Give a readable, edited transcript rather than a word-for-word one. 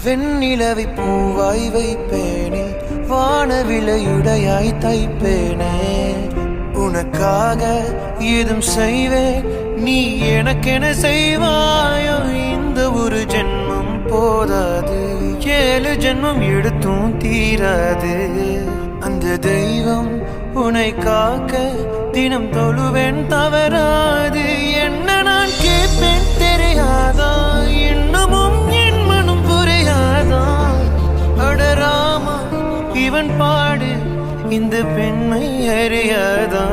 வெண்ணிலவை பூவாய் வைப்பேனே, வானவிலையுடையாய் தைப்பேனே. உனக்காக ஏதும் செய்வேன், நீ எனக்கென செய்வாயோ. இந்த ஒரு ஜென்மம் போதாது, 7 ஜென்மம் எடுத்தும் தீராது. அந்த தெய்வம் உன்னை காக்க தினம் தொழுவேன் தவறாது. என்ன நான் கேட்பேன் தெரியாதா, இன்னமும் என் மனம் புரியாதா. அடராமா இவன் பாடு இந்த பெண்மை அறியாதா.